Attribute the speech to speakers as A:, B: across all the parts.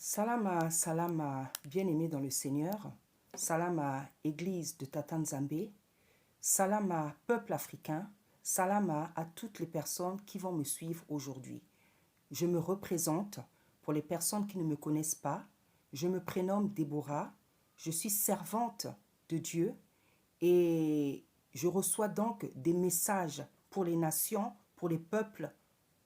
A: Salama, bien-aimés dans le Seigneur. Salama, Église de Tata Nzambé. Salama, peuple africain. Salama à toutes les personnes qui vont me suivre aujourd'hui. Je me représente pour les personnes qui ne me connaissent pas. Je me prénomme Déborah. Je suis servante de Dieu et je reçois donc des messages pour les nations, pour les peuples,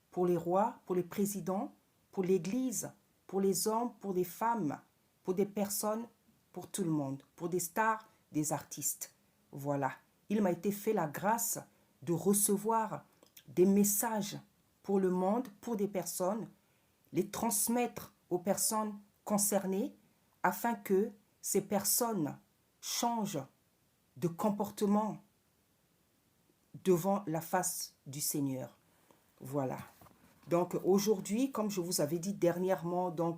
A: pour les rois, pour les présidents, pour l'Église, pour les hommes, pour les femmes, pour des personnes, pour tout le monde, pour des stars, des artistes. Voilà. Il m'a été fait la grâce de recevoir des messages pour le monde, pour des personnes, les transmettre aux personnes concernées afin que ces personnes changent de comportement devant la face du Seigneur. Voilà. Donc aujourd'hui, comme je vous avais dit dernièrement, dans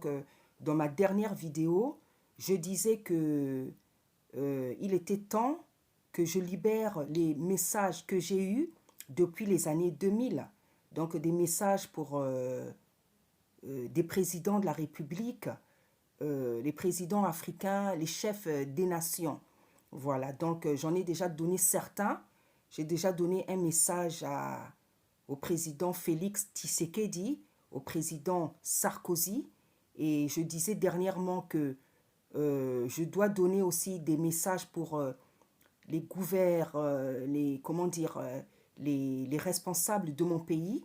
A: ma dernière vidéo, je disais que il était temps que je libère les messages que j'ai eus depuis les années 2000. Donc des messages pour des présidents de la République, les présidents africains, les chefs des nations. Voilà, donc j'en ai déjà donné certains. J'ai déjà donné un message au président Félix Tshisekedi, au président Sarkozy. Et je disais dernièrement que je dois donner aussi des messages pour les gouvernements, les responsables de mon pays,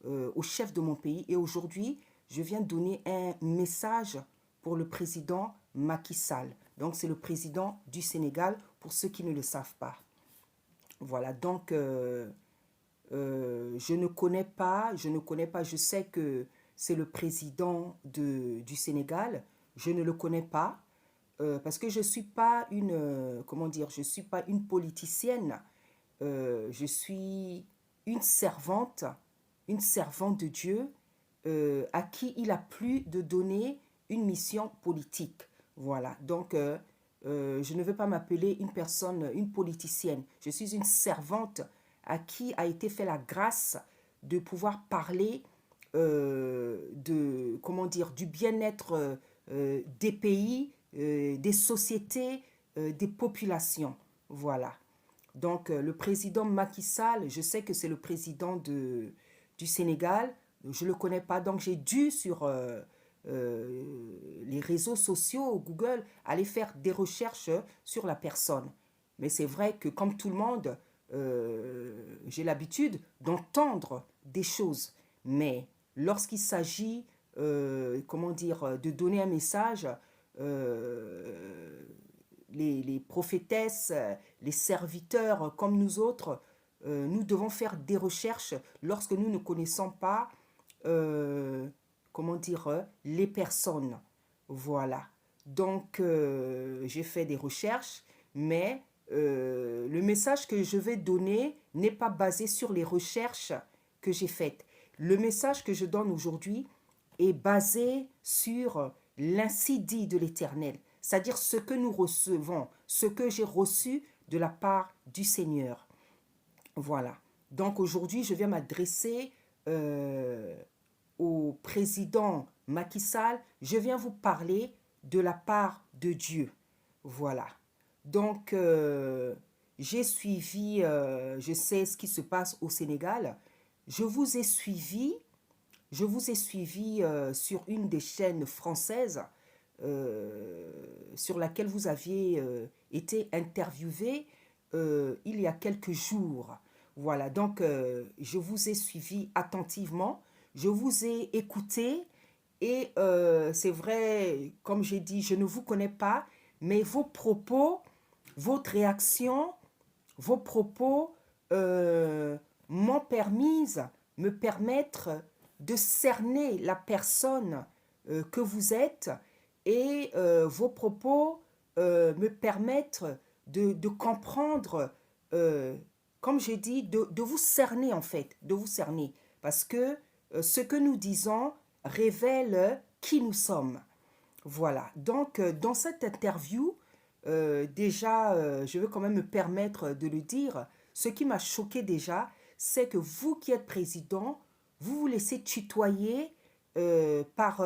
A: au chef de mon pays. Et aujourd'hui, je viens de donner un message pour le président Macky Sall. Donc, c'est le président du Sénégal, pour ceux qui ne le savent pas. Voilà, donc je ne connais pas, je sais que c'est le président du Sénégal, je ne le connais pas, parce que je ne suis pas je suis pas une politicienne, je suis une servante de Dieu, à qui il a plu de donner une mission politique. Voilà, donc je ne veux pas m'appeler une personne, une politicienne. Je suis une servante à qui a été fait la grâce de pouvoir parler du bien-être des pays, des sociétés, des populations. Voilà. Donc, le président Macky Sall, je sais que c'est le président du Sénégal. Je ne le connais pas, donc j'ai dû sur les réseaux sociaux, Google, aller faire des recherches sur la personne. Mais c'est vrai que comme tout le monde, j'ai l'habitude d'entendre des choses. Mais lorsqu'il s'agit, de donner un message, les prophétesses, les serviteurs comme nous autres, nous devons faire des recherches lorsque nous ne connaissons pas, les personnes. Voilà. Donc, j'ai fait des recherches, mais le message que je vais donner n'est pas basé sur les recherches que j'ai faites. Le message que je donne aujourd'hui est basé sur l'ainsi dit de l'Éternel, c'est-à-dire ce que nous recevons, ce que j'ai reçu de la part du Seigneur. Voilà. Donc aujourd'hui, je viens m'adresser au président Macky Sall. Je viens vous parler de la part de Dieu. Voilà. Donc, j'ai suivi, je sais ce qui se passe au Sénégal. Je vous ai suivi sur une des chaînes françaises sur laquelle vous aviez été interviewé il y a quelques jours. Voilà, donc je vous ai suivi attentivement, je vous ai écouté et c'est vrai, comme j'ai dit, je ne vous connais pas, mais vos propos, votre réaction, vos propos me permettre de cerner la personne que vous êtes et vos propos me permettent de comprendre, comme j'ai dit, de vous cerner en fait, de vous cerner. Parce que ce que nous disons révèle qui nous sommes. Voilà, donc dans cette interview, je veux quand même me permettre de le dire, ce qui m'a choqué déjà, c'est que vous qui êtes président, vous vous laissez tutoyer par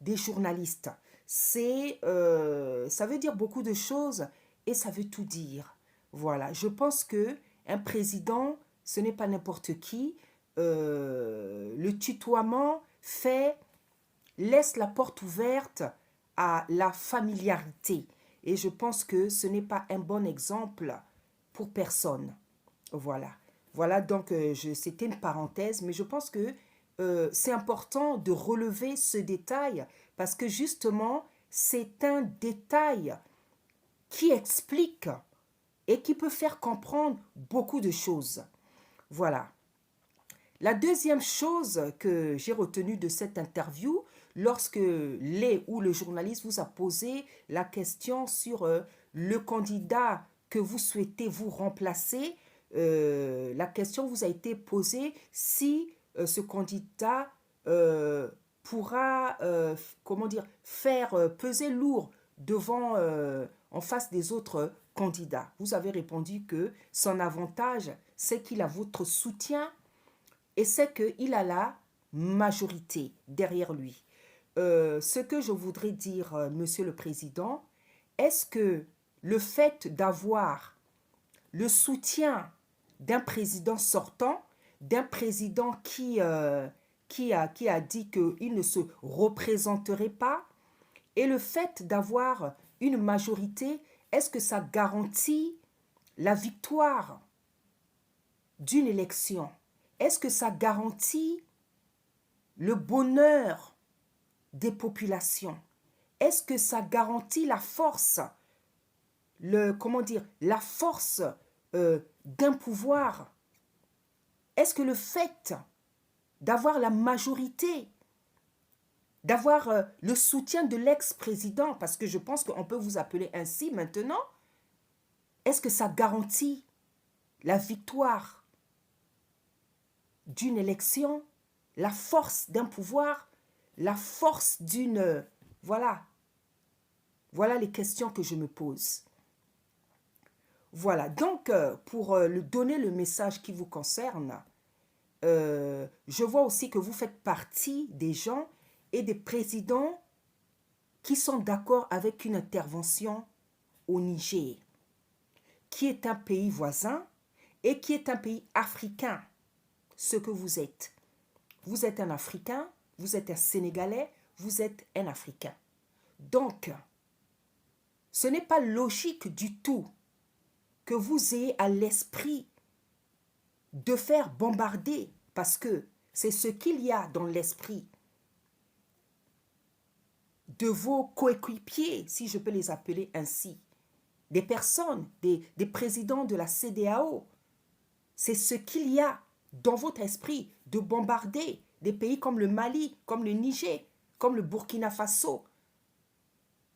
A: des journalistes. Ça veut dire beaucoup de choses et ça veut tout dire. Voilà, je pense que un président, ce n'est pas n'importe qui. Le tutoiement laisse la porte ouverte à la familiarité. Et je pense que ce n'est pas un bon exemple pour personne. Voilà. Voilà, donc c'était une parenthèse, mais je pense que c'est important de relever ce détail parce que justement, c'est un détail qui explique et qui peut faire comprendre beaucoup de choses. Voilà. La deuxième chose que j'ai retenue de cette interview, lorsque le journaliste vous a posé la question sur le candidat que vous souhaitez vous remplacer, la question vous a été posée si ce candidat pourra, comment dire, faire peser lourd en face des autres candidats. Vous avez répondu que son avantage, c'est qu'il a votre soutien et c'est qu'il a la majorité derrière lui. Ce que je voudrais dire, Monsieur le Président, est-ce que le fait d'avoir le soutien d'un président sortant, d'un président qui a dit qu'il ne se représenterait pas, et le fait d'avoir une majorité, est-ce que ça garantit la victoire d'une élection? Est-ce que ça garantit le bonheur des populations? Est-ce que ça garantit la force, la force d'un pouvoir? Est-ce que le fait d'avoir la majorité, d'avoir le soutien de l'ex-président, parce que je pense qu'on peut vous appeler ainsi maintenant, est-ce que ça garantit la victoire d'une élection, la force d'un pouvoir, la force d'une... Voilà. Voilà les questions que je me pose. Voilà. Donc, pour donner le message qui vous concerne, je vois aussi que vous faites partie des gens et des présidents qui sont d'accord avec une intervention au Niger, qui est un pays voisin et qui est un pays africain. Ce que vous êtes. Vous êtes un Africain, vous êtes un Sénégalais, vous êtes un Africain. Donc, ce n'est pas logique du tout que vous ayez à l'esprit de faire bombarder, parce que c'est ce qu'il y a dans l'esprit de vos coéquipiers, si je peux les appeler ainsi, des personnes, des présidents de la CEDEAO. C'est ce qu'il y a dans votre esprit de bombarder des pays comme le Mali, comme le Niger, comme le Burkina Faso.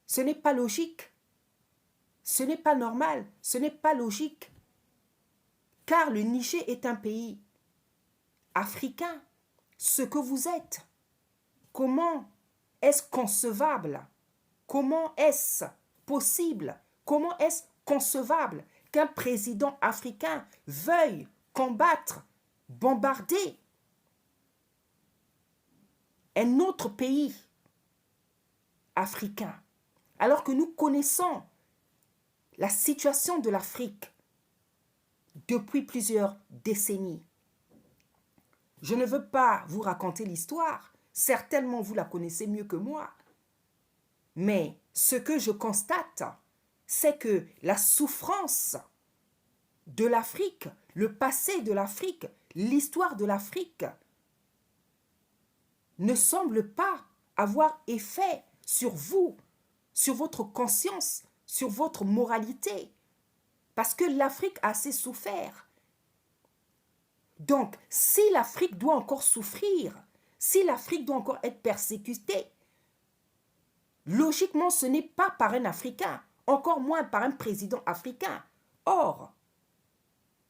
A: Ce n'est pas logique. Ce n'est pas normal. Ce n'est pas logique. Car le Niger est un pays africain. Ce que vous êtes. Comment est-ce concevable? Comment est-ce possible? Comment est-ce concevable qu'un président africain veuille combattre, bombarder un autre pays africain, alors que nous connaissons la situation de l'Afrique depuis plusieurs décennies? Je ne veux pas vous raconter l'histoire, certainement vous la connaissez mieux que moi, mais ce que je constate, c'est que la souffrance de l'Afrique, le passé de l'Afrique, l'histoire de l'Afrique ne semble pas avoir effet sur vous, sur votre conscience, sur votre moralité. Parce que l'Afrique a assez souffert. Donc, si l'Afrique doit encore souffrir, si l'Afrique doit encore être persécutée, logiquement, ce n'est pas par un Africain, encore moins par un président africain. Or,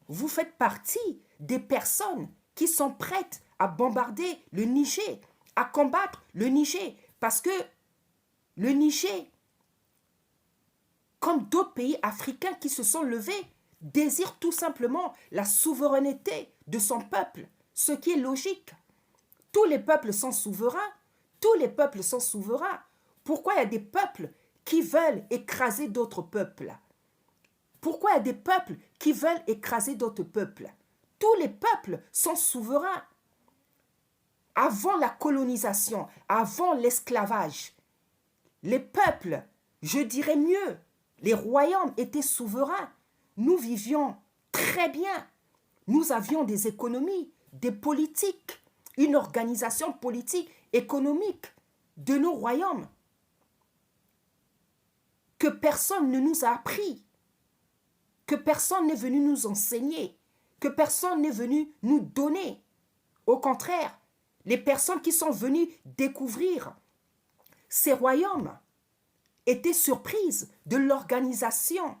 A: vous faites partie des personnes qui sont prêtes à bombarder le Niger, à combattre le Niger, parce que le Niger, comme d'autres pays africains qui se sont levés, désire tout simplement la souveraineté de son peuple, ce qui est logique. Tous les peuples sont souverains, Tous les peuples sont souverains. Pourquoi il y a des peuples qui veulent écraser d'autres peuples? Pourquoi il y a des peuples qui veulent écraser d'autres peuples? Tous les peuples sont souverains. Avant la colonisation, avant l'esclavage, les peuples, je dirais mieux, les royaumes étaient souverains. Nous vivions très bien. Nous avions des économies, des politiques, une organisation politique, économique de nos royaumes que personne ne nous a appris, que personne n'est venu nous enseigner, que personne n'est venu nous donner. Au contraire, les personnes qui sont venues découvrir ces royaumes étaient surprises de l'organisation,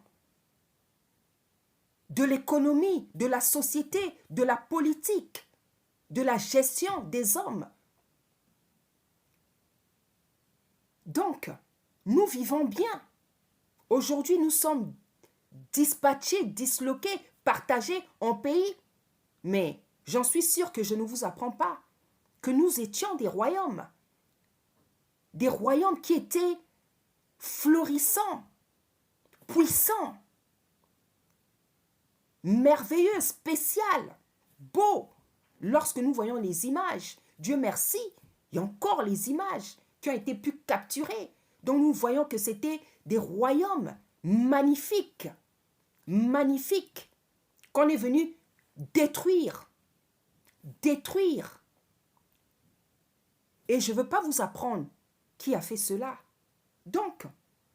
A: de l'économie, de la société, de la politique, de la gestion des hommes. Donc, nous vivons bien. Aujourd'hui, nous sommes dispatchés, disloqués, partagés en pays. Mais j'en suis sûr que je ne vous apprends pas que nous étions des royaumes qui étaient florissants, puissants, merveilleux, spécial, beau. Lorsque nous voyons les images, Dieu merci, il y a encore les images qui ont été pu capturer. Donc nous voyons que c'était des royaumes magnifiques, magnifiques, qu'on est venu détruire. Et je ne veux pas vous apprendre qui a fait cela. Donc,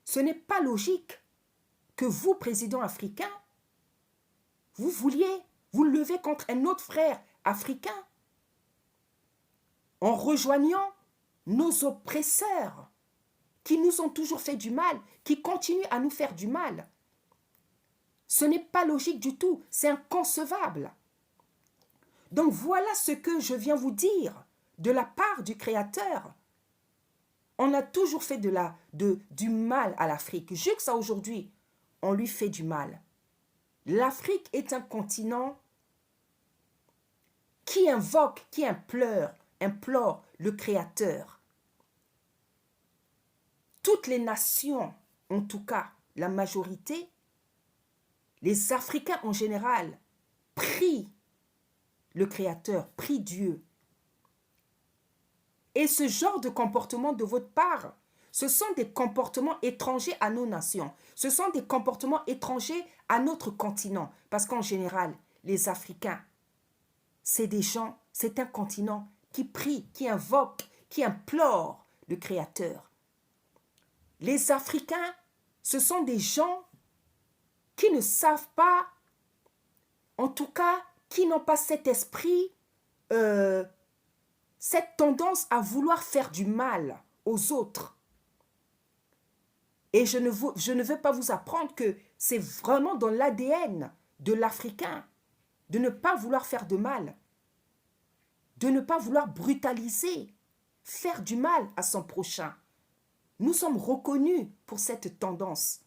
A: ce n'est pas logique que vous, président africain, vous vouliez vous lever contre un autre frère africain en rejoignant nos oppresseurs qui nous ont toujours fait du mal, qui continuent à nous faire du mal. Ce n'est pas logique du tout, c'est inconcevable. Donc voilà ce que je viens vous dire de la part du Créateur. On a toujours fait du mal à l'Afrique. Jusqu'à aujourd'hui, on lui fait du mal. L'Afrique est un continent qui invoque, qui implore le Créateur. Toutes les nations, en tout cas la majorité, les Africains en général, prient le Créateur, prient Dieu. Et ce genre de comportement de votre part, ce sont des comportements étrangers à nos nations. Ce sont des comportements étrangers à notre continent. Parce qu'en général, les Africains, c'est des gens, c'est un continent qui prie, qui invoque, qui implore le Créateur. Les Africains, ce sont des gens qui ne savent pas, en tout cas, qui n'ont pas cet esprit, cette tendance à vouloir faire du mal aux autres. Et je ne veux pas vous apprendre que c'est vraiment dans l'ADN de l'Africain de ne pas vouloir faire de mal, de ne pas vouloir brutaliser, faire du mal à son prochain. Nous sommes reconnus pour cette tendance.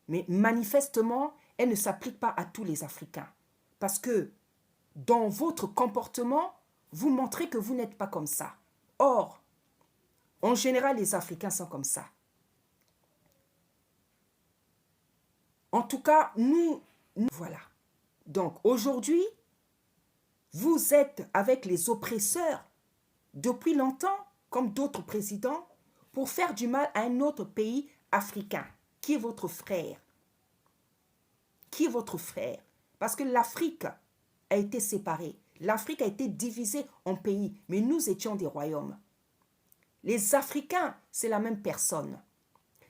A: Mais manifestement, elle ne s'applique pas à tous les Africains. Parce que dans votre comportement, vous montrez que vous n'êtes pas comme ça. Or, en général, les Africains sont comme ça. En tout cas, nous voilà. Donc, aujourd'hui, vous êtes avec les oppresseurs depuis longtemps, comme d'autres présidents, pour faire du mal à un autre pays africain, qui est votre frère. Qui est votre frère? Parce que l'Afrique a été séparée. L'Afrique a été divisée en pays, mais nous étions des royaumes. Les Africains, c'est la même personne.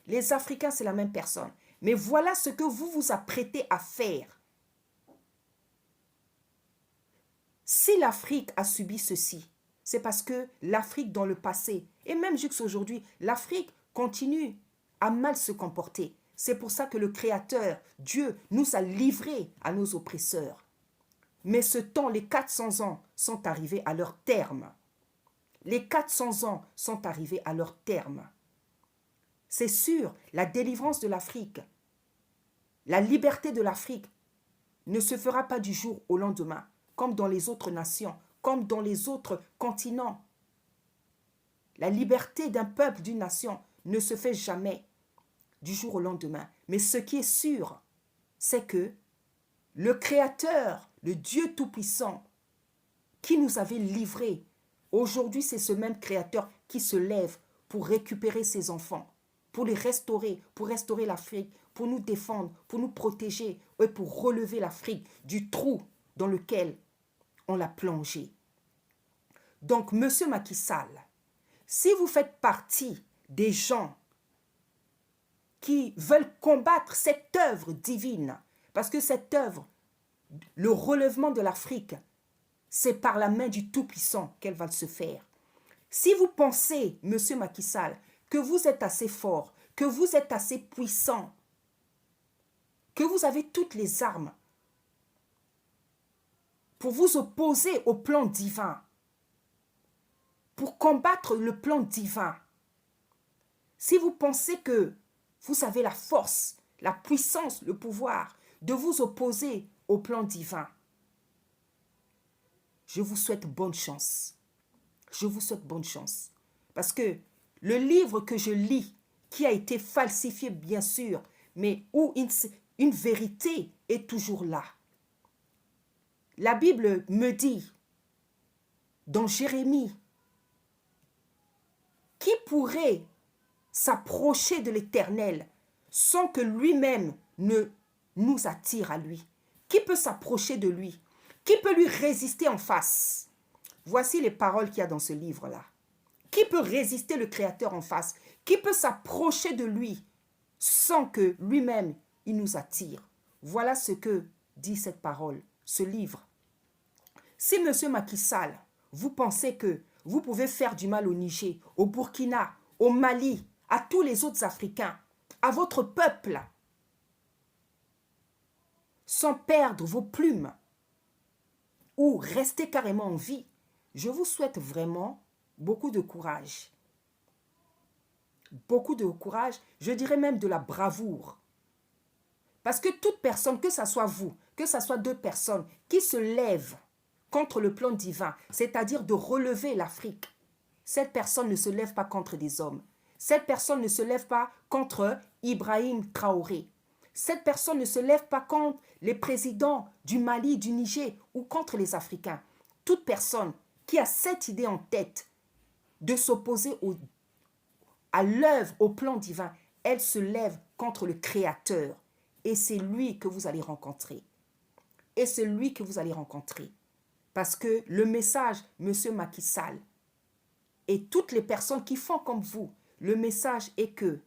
A: Les Africains, c'est la même personne. Mais voilà ce que vous vous apprêtez à faire. Si l'Afrique a subi ceci, c'est parce que l'Afrique dans le passé, et même jusqu'à aujourd'hui, l'Afrique continue à mal se comporter. C'est pour ça que le Créateur, Dieu, nous a livrés à nos oppresseurs. Mais ce temps, les 400 ans, sont arrivés à leur terme. Les 400 ans sont arrivés à leur terme. C'est sûr, la délivrance de l'Afrique, la liberté de l'Afrique ne se fera pas du jour au lendemain, comme dans les autres nations, comme dans les autres continents. La liberté d'un peuple, d'une nation, ne se fait jamais du jour au lendemain. Mais ce qui est sûr, c'est que le Créateur, le Dieu Tout-Puissant, qui nous avait livrés, aujourd'hui c'est ce même Créateur qui se lève pour récupérer ses enfants, pour restaurer l'Afrique, pour nous défendre, pour nous protéger et pour relever l'Afrique du trou dans lequel on l'a plongé. Donc, Monsieur Macky Sall, si vous faites partie des gens qui veulent combattre cette œuvre divine, parce que cette œuvre, le relèvement de l'Afrique, c'est par la main du Tout-Puissant qu'elle va se faire. Si vous pensez, Monsieur Macky Sall, que vous êtes assez fort, que vous êtes assez puissant, que vous avez toutes les armes pour vous opposer au plan divin, pour combattre le plan divin, si vous pensez que vous avez la force, la puissance, le pouvoir de vous opposer au plan divin, je vous souhaite bonne chance. Je vous souhaite bonne chance. Parce que le livre que je lis, qui a été falsifié bien sûr, mais où une vérité est toujours là. La Bible me dit, dans Jérémie, qui pourrait s'approcher de l'Éternel sans que lui-même ne nous attire à lui? Qui peut s'approcher de lui? Qui peut lui résister en face? Voici les paroles qu'il y a dans ce livre-là. Qui peut résister le Créateur en face? Qui peut s'approcher de lui sans que lui-même il nous attire? Voilà ce que dit cette parole, ce livre. Si M. Macky Sall, vous pensez que vous pouvez faire du mal au Niger, au Burkina, au Mali, à tous les autres Africains, à votre peuple, sans perdre vos plumes ou rester carrément en vie, je vous souhaite vraiment beaucoup de courage. Beaucoup de courage, je dirais même de la bravoure. Parce que toute personne, que ce soit vous, que ce soit deux personnes qui se lèvent contre le plan divin, c'est-à-dire de relever l'Afrique, cette personne ne se lève pas contre des hommes. Cette personne ne se lève pas contre Ibrahim Traoré. Cette personne ne se lève pas contre les présidents du Mali, du Niger ou contre les Africains. Toute personne qui a cette idée en tête de s'opposer à l'œuvre, au plan divin, elle se lève contre le Créateur. Et c'est lui que vous allez rencontrer. Et c'est lui que vous allez rencontrer. Parce que le message, Monsieur Macky Sall, et toutes les personnes qui font comme vous, le message est que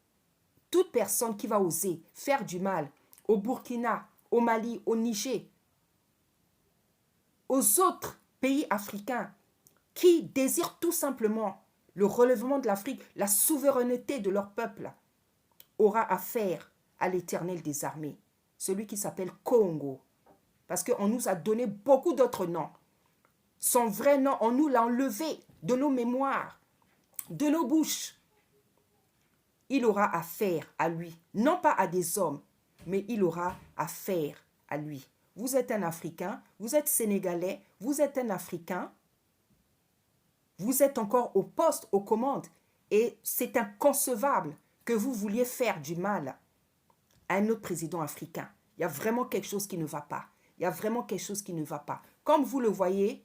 A: toute personne qui va oser faire du mal au Burkina, au Mali, au Niger, aux autres pays africains qui désirent tout simplement le relèvement de l'Afrique, la souveraineté de leur peuple, aura affaire à l'Éternel des armées, celui qui s'appelle Congo. Parce qu'on nous a donné beaucoup d'autres noms. Son vrai nom, on nous l'a enlevé de nos mémoires, de nos bouches. Il aura affaire à lui, non pas à des hommes, mais il aura affaire à lui. Vous êtes un Africain, vous êtes Sénégalais, vous êtes un Africain, vous êtes encore au poste, aux commandes, et c'est inconcevable que vous vouliez faire du mal à un autre président africain. Il y a vraiment quelque chose qui ne va pas. Il y a vraiment quelque chose qui ne va pas. Comme vous le voyez,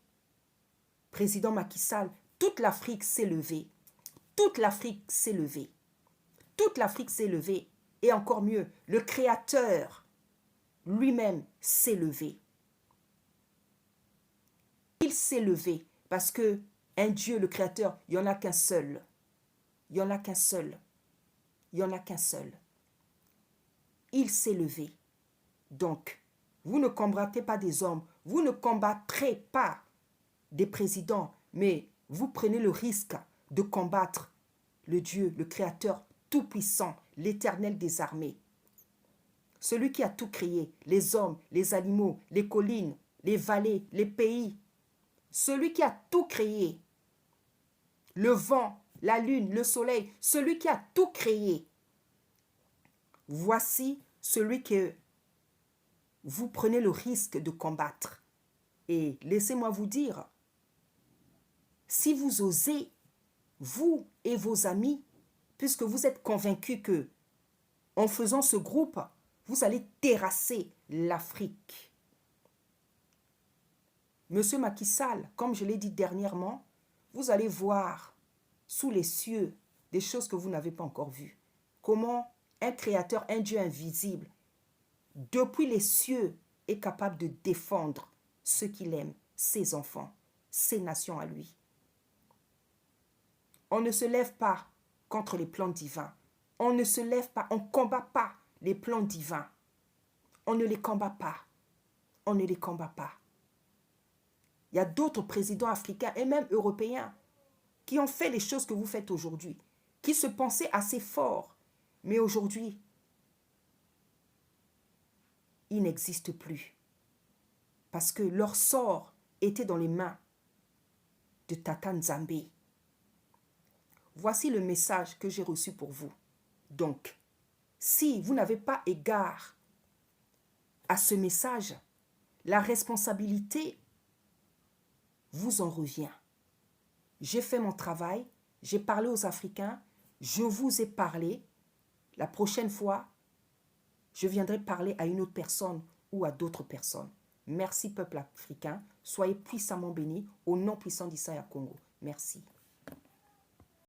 A: président Macky Sall, toute l'Afrique s'est levée. Toute l'Afrique s'est levée. Toute l'Afrique s'est levée. Et encore mieux, le Créateur lui-même s'est levé. Il s'est levé parce que un Dieu, le Créateur, il n'y en a qu'un seul. Il n'y en a qu'un seul. Il n'y en a qu'un seul. Il s'est levé. Donc, vous ne combattrez pas des hommes, vous ne combattrez pas des présidents, mais vous prenez le risque de combattre le Dieu, le Créateur tout-puissant, l'Éternel des armées. Celui qui a tout créé, les hommes, les animaux, les collines, les vallées, les pays. Celui qui a tout créé, le vent, la lune, le soleil, celui qui a tout créé. Voici celui que vous prenez le risque de combattre. Et laissez-moi vous dire, si vous osez vous et vos amis, puisque vous êtes convaincus que, en faisant ce groupe, vous allez terrasser l'Afrique. Monsieur Macky Sall, comme je l'ai dit dernièrement, vous allez voir sous les cieux des choses que vous n'avez pas encore vues. Comment un créateur, un Dieu invisible, depuis les cieux, est capable de défendre ceux qu'il aime, ses enfants, ses nations à lui. On ne se lève pas contre les plans divins. On ne se lève pas, on ne combat pas les plans divins. On ne les combat pas. On ne les combat pas. Il y a d'autres présidents africains et même européens qui ont fait les choses que vous faites aujourd'hui, qui se pensaient assez forts, mais aujourd'hui, ils n'existent plus. Parce que leur sort était dans les mains de Tata Nzambe. Voici le message que j'ai reçu pour vous. Donc, si vous n'avez pas égard à ce message, la responsabilité vous en revient. J'ai fait mon travail, j'ai parlé aux Africains, je vous ai parlé. La prochaine fois, je viendrai parler à une autre personne ou à d'autres personnes. Merci peuple africain, soyez puissamment bénis au nom puissant d'Issaïa Congo. Merci.